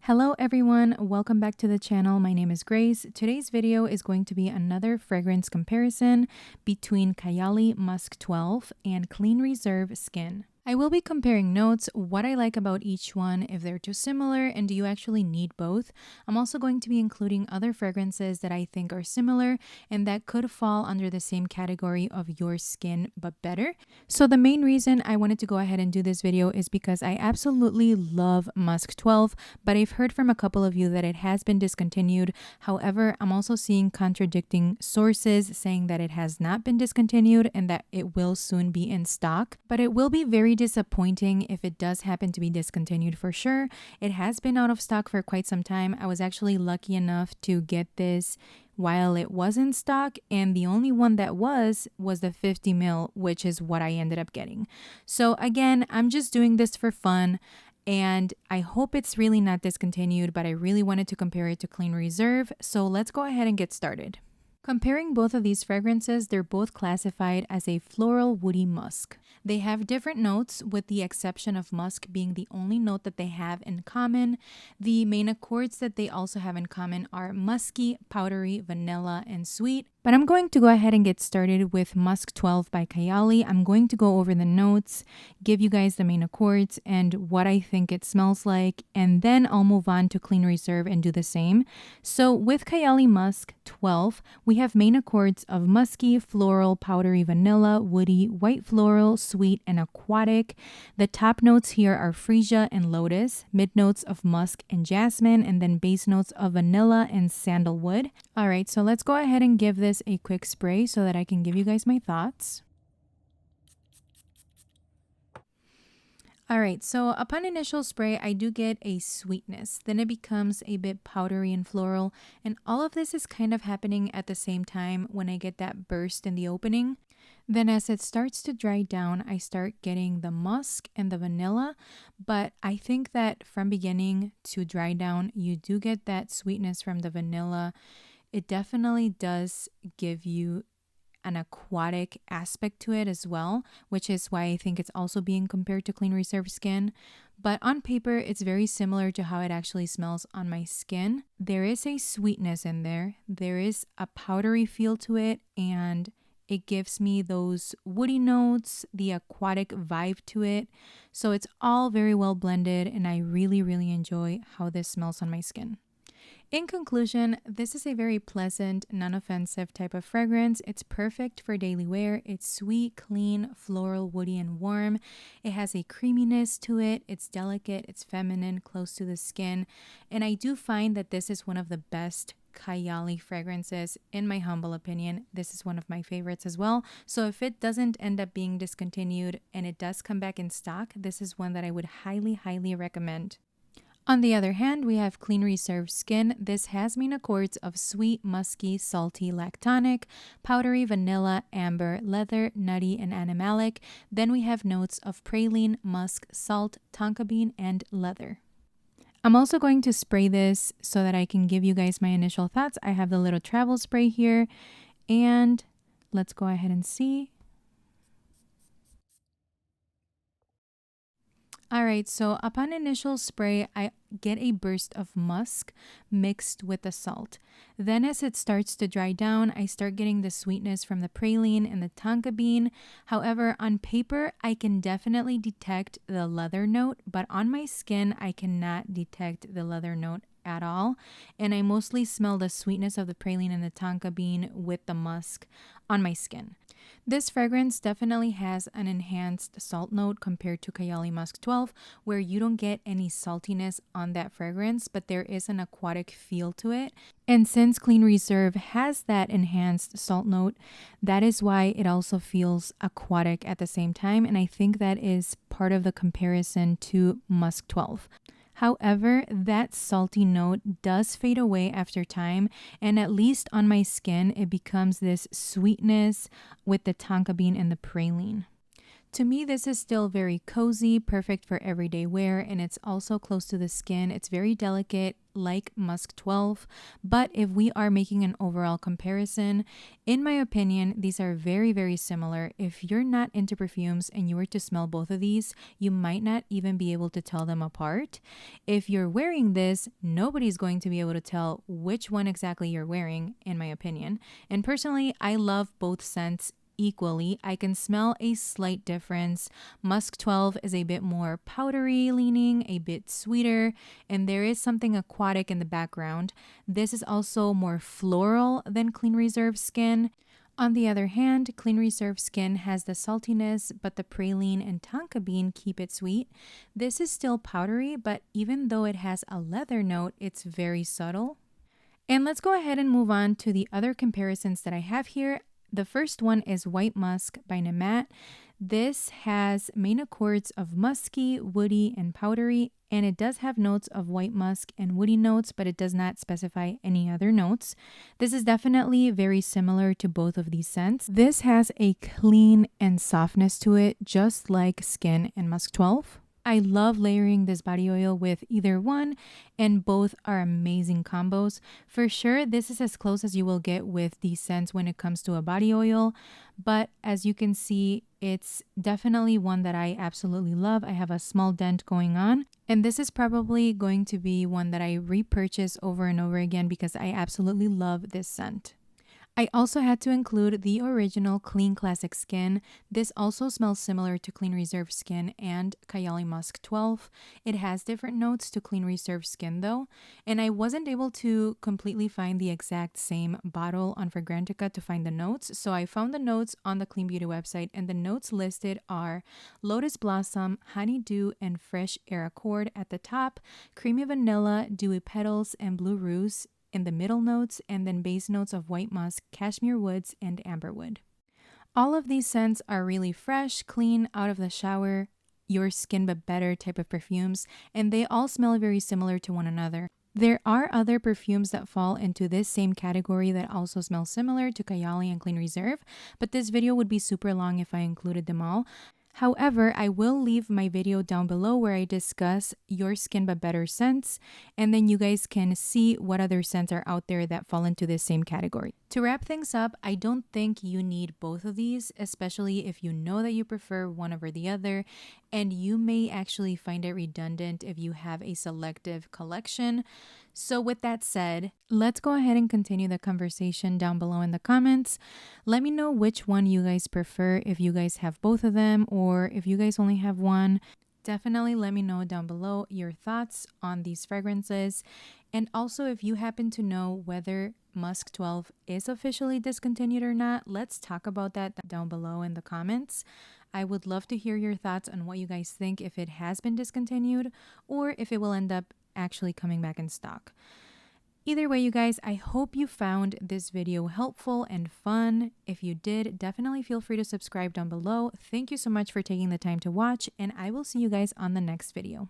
Hello everyone, welcome back to the channel. My name is Grace. Today's video is going to be another fragrance comparison between Kayali Musk 12 and Clean Reserve Skin. I will be comparing notes, what I like about each one, if they're too similar, and do you actually need both. I'm also going to be including other fragrances that I think are similar and that could fall under the same category of your skin but better. So the main reason I wanted to go ahead and do this video is because I absolutely love Musk 12, but I've heard from a couple of you that it has been discontinued. However, I'm also seeing contradicting sources saying that it has not been discontinued and that it will soon be in stock, but it will be very disappointing if it does happen to be discontinued for sure. It has been out of stock for quite some time. I was actually lucky enough to get this while it was in stock, and the only one that was the 50 ml, which is what I ended up getting. So again, I'm just doing this for fun, and I hope it's really not discontinued, but I really wanted to compare it to Clean Reserve. So let's go ahead and get started. Comparing both of these fragrances, they're both classified as a floral woody musk. They have different notes, with the exception of musk being the only note that they have in common. The main accords that they also have in common are musky, powdery, vanilla, and sweet. But I'm going to go ahead and get started with Musk 12 by Kayali. I'm going to go over the notes, give you guys the main accords and what I think it smells like, and then I'll move on to Clean Reserve and do the same. So with Kayali Musk 12, we have main accords of musky, floral, powdery, vanilla, woody, white floral, sweet, and aquatic. The top notes here are freesia and lotus, mid notes of musk and jasmine, and then base notes of vanilla and sandalwood. All right, so let's go ahead and give this a quick spray so that I can give you guys my thoughts. All right, so upon initial spray, I do get a sweetness. Then it becomes a bit powdery and floral. And all of this is kind of happening at the same time when I get that burst in the opening. Then as it starts to dry down, I start getting the musk and the vanilla. But I think that from beginning to dry down, you do get that sweetness from the vanilla. It definitely does give you an aquatic aspect to it as well, which is why I think it's also being compared to Clean Reserve Skin. But on paper, it's very similar to how it actually smells on my skin. There is a sweetness in there. There is a powdery feel to it, and it gives me those woody notes, the aquatic vibe to it. So it's all very well blended, and I really, really enjoy how this smells on my skin. In conclusion, this is a very pleasant, non-offensive type of fragrance. It's perfect for daily wear. It's sweet, clean, floral, woody, and warm. It has a creaminess to it. It's delicate, it's feminine, close to the skin. And I do find that this is one of the best Kayali fragrances, in my humble opinion. This is one of my favorites as well. So if it doesn't end up being discontinued and it does come back in stock, this is one that I would highly, highly recommend. On the other hand, we have Clean Reserve Skin. This has main accords of sweet, musky, salty, lactonic, powdery, vanilla, amber, leather, nutty, and animalic. Then we have notes of praline, musk, salt, tonka bean, and leather. I'm also going to spray this so that I can give you guys my initial thoughts. I have the little travel spray here, and let's go ahead and see. All right, so upon initial spray, I get a burst of musk mixed with the salt. Then as it starts to dry down, I start getting the sweetness from the praline and the tonka bean. However, on paper, I can definitely detect the leather note, but on my skin, I cannot detect the leather note at all. And I mostly smell the sweetness of the praline and the tonka bean with the musk on my skin. This fragrance definitely has an enhanced salt note compared to Kayali Musk 12, where you don't get any saltiness on that fragrance, but there is an aquatic feel to it. And since Clean Reserve has that enhanced salt note, that is why it also feels aquatic at the same time. And I think that is part of the comparison to Musk 12. However, that salty note does fade away after time, and at least on my skin, it becomes this sweetness with the tonka bean and the praline. To me, this is still very cozy, perfect for everyday wear, and it's also close to the skin. It's very delicate, like Musk 12. But if we are making an overall comparison, in my opinion, these are very, very similar. If you're not into perfumes and you were to smell both of these, you might not even be able to tell them apart. If you're wearing this, nobody's going to be able to tell which one exactly you're wearing, in my opinion. And personally, I love both scents equally. I can smell a slight difference. Musk 12 is a bit more powdery leaning, a bit sweeter, and there is something aquatic in the background. This is also more floral than Clean Reserve Skin. On the other hand, Clean Reserve Skin has the saltiness, but the praline and tonka bean keep it sweet. This is still powdery, but even though it has a leather note, it's very subtle. And let's go ahead and move on to the other comparisons that I have here. The first one is White Musk by Nemat. This has main accords of musky, woody, and powdery, and it does have notes of white musk and woody notes, but it does not specify any other notes. This is definitely very similar to both of these scents. This has a clean and softness to it, just like Skin and Musk 12. I love layering this body oil with either one, and both are amazing combos. For sure, this is as close as you will get with these scents when it comes to a body oil, but as you can see, it's definitely one that I absolutely love. I have a small dent going on, and this is probably going to be one that I repurchase over and over again because I absolutely love this scent. I also had to include the original Clean Classic Skin. This also smells similar to Clean Reserve Skin and Kayali Musk 12. It has different notes to Clean Reserve Skin though, and I wasn't able to completely find the exact same bottle on Fragrantica to find the notes, so I found the notes on the Clean Beauty website, and the notes listed are Lotus Blossom, Honeydew, and Fresh Air Accord at the top, Creamy Vanilla, Dewy Petals, and Blue Rose in the middle notes, and then base notes of white musk, cashmere woods, and amberwood. All of these scents are really fresh, clean, out of the shower, your skin but better type of perfumes, and they all smell very similar to one another. There are other perfumes that fall into this same category that also smell similar to Kayali and Clean Reserve, but this video would be super long if I included them all. However, I will leave my video down below where I discuss your skin but better scents, and then you guys can see what other scents are out there that fall into this same category. To wrap things up, I don't think you need both of these, especially if you know that you prefer one over the other, and you may actually find it redundant if you have a selective collection. So with that said, let's go ahead and continue the conversation down below in the comments. Let me know which one you guys prefer, if you guys have both of them or if you guys only have one. Definitely let me know down below your thoughts on these fragrances. And also, if you happen to know whether Musk 12 is officially discontinued or not, let's talk about that down below in the comments. I would love to hear your thoughts on what you guys think, if it has been discontinued or if it will end up actually coming back in stock. Either way, you guys, I hope you found this video helpful and fun. If you did, definitely feel free to subscribe down below. Thank you so much for taking the time to watch, and I will see you guys on the next video.